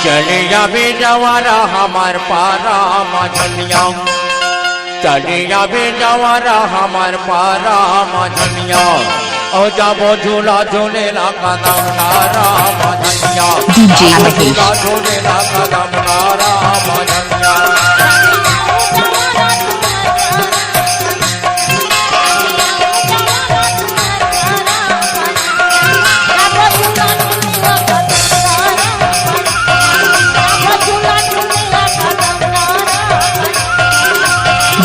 चले जाबे जवारा हमार पारा मझनिया, चले जाबे जवारा हमार पारा मझनिया, ओ जाबो झूला झूलेला कदम नारा मझनिया, झूला झूलेला कदम नारा मझनिया।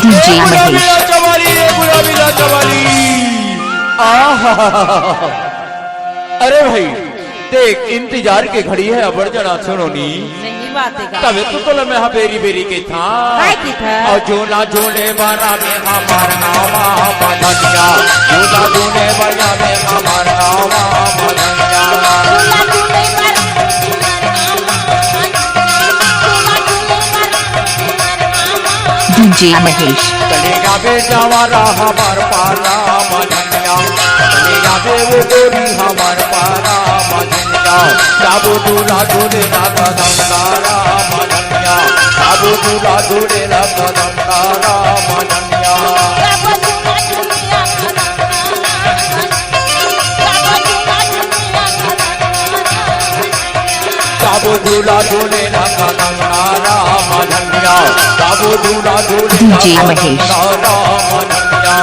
DJ Mahesh। अरे भाई देख इंतजार के घड़ी है अबर जना सुनो नी तबे तो मैं हाँ बेरी बेरी के था और झूला झूले बारा में हमार नामा मझनिया, झूला झूले बारा में हमार नामा मझनिया। DJ Mahesh। चले जाबे जवारा हमार पारा मझनिया, चले जाबे वो गोरी हमार पारा मझनिया, जाबो दूल्हा दूल्हा कदम नारा मझनिया, जाबो दूल्हा दूल्हा कदम नारा मझनिया। जाबो दूल्हा दूल्हा कदम नारा मझनिया, जाबो दूल्हा दूल्हा DJ Mahesh। नारा मझनिया।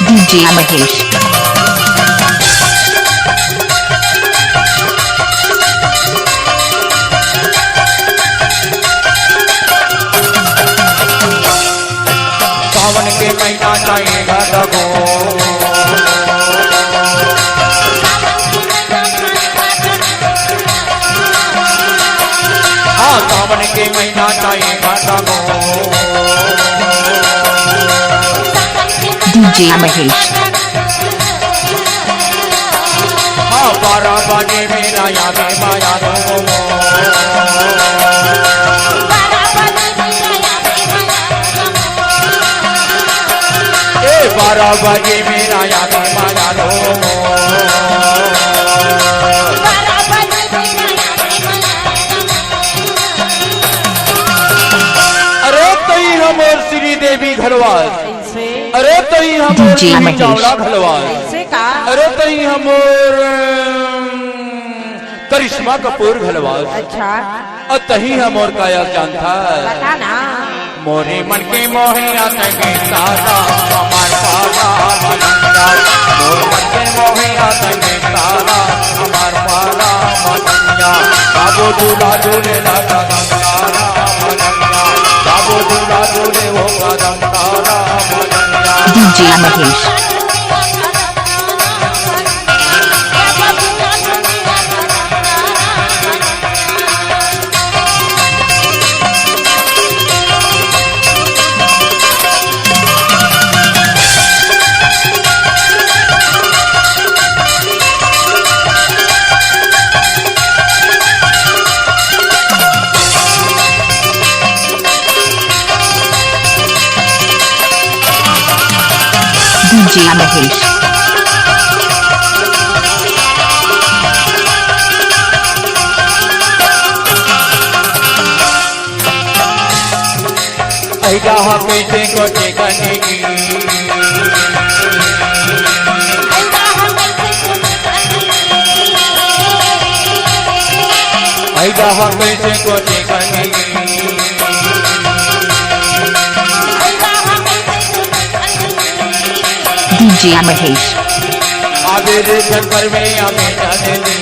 DJ Mahesh। सावन के महीना जाएगा लगो, हाँ सावन के महीना जाएगा लगो। DJ Mahesh। हाँ 12 बजे मेरा याद माया दो, 12 बजे मेरा याद माया दो। अरे तई हमर श्री देवी घरवाल, अरे तई हमर चावड़ा घरवाल, अरे तई हमर करिश्मा कपूर घरवाल, अच्छा और तही हमर काया जानता मोरे मन के मोहिया तके सारा हमार पारा मझनिया, मोरे मन के मोहिया तके सारा हमार पारा मझनिया, बाबू दूल्हा दूल्हा कदम नारा मझनिया, बाबू दूल्हा दूल्हे वो कदम नारा मझनिया। DJ Mahesh। DJ Mahesh। ऐजा कैसे कोटे कनेगी, ऐजा कैसे कोटे कनेगी, DJ Mahesh। आबे रे घर में आबे जाने दे,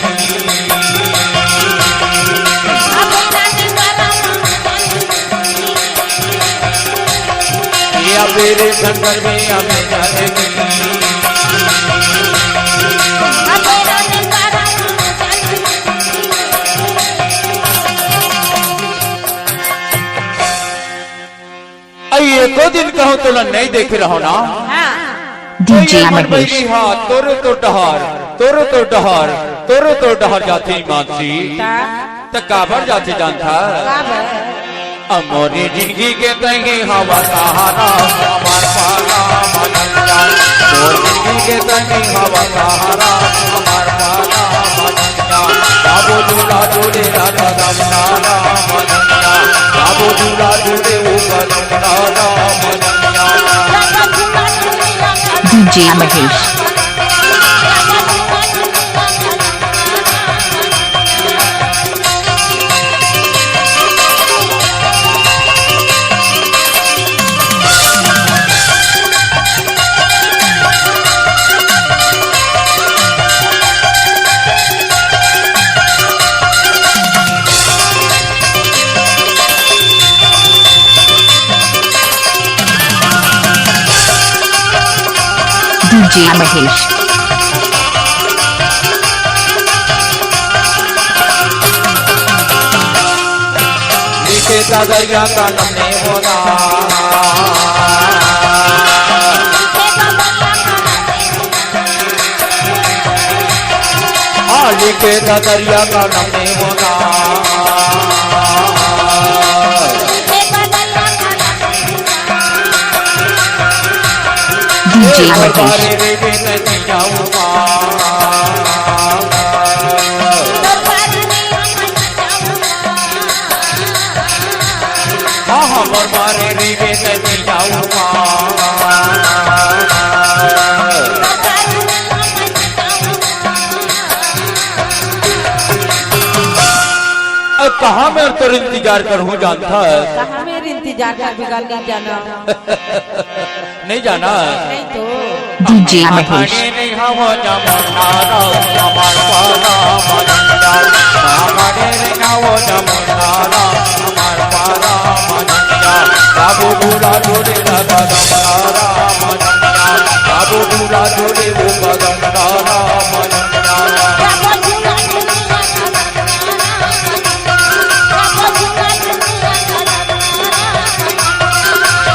आबे रे घर में आबे जाने दे। एको दिन कहूँ तुला नहीं देख रहो ना DJ Mahesh. तोरे तो डहर जाती मानसी तो काबर जाती जानता अमोरी जिंदगी के तंगी हवा सहारा हमार पाला मनंजा मोर जिंदगी के तंगी हवा सहारा हमार पाला मनंजा बाबू दूल्हा दूल्हे राधा दमनारा मनंजा बाबू दूल्हा दूल्हे ऊपर दमनारा मनंजा DJ Mahesh. DJ Mahesh. लिखे दरिया का नमने होना लिखे दरिया का नमने होना DJ Mahesh. कहाँ मैं तो इंतजार करूँ जानता है कहाँ मेरे इंतजार का बिगाड़ नहीं जाना नहीं जाना नहीं तो DJ Mahesh. बाबू दूल्हा जोड़े राधा दमनारा मनंजा बाबू दूल्हा जोड़े वो दमनारा मनंजा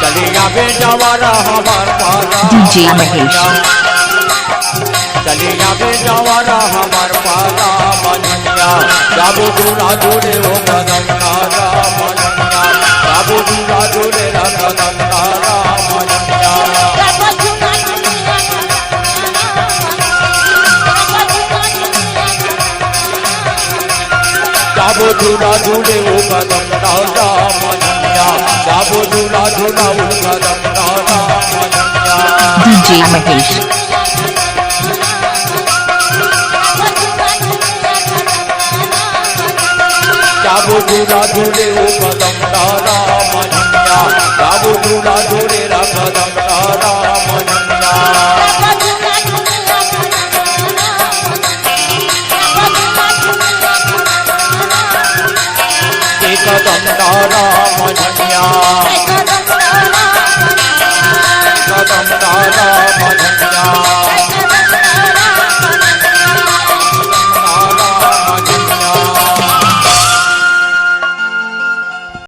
चलिया बेजवारा हमार पारा DJ Mahesh. चलिया बेजवारा हमार पारा मनंजा बाबू दूल्हा जोड़े वो दमनारा मनंजा बाबू दूल्हा जोड़े राधा दमनारा मनंजा बाबू दूल्हा जोड़े वो दमनारा मनंजा बाबू दूल्हा जोड़ा वो दमनारा मनंजा DJ Mahesh. बाबू दूल्हा जोड़े वो दमनारा मनंजा बाबू दूल्हा जोड़े राधा दमनारा मनंजा एक दमनारा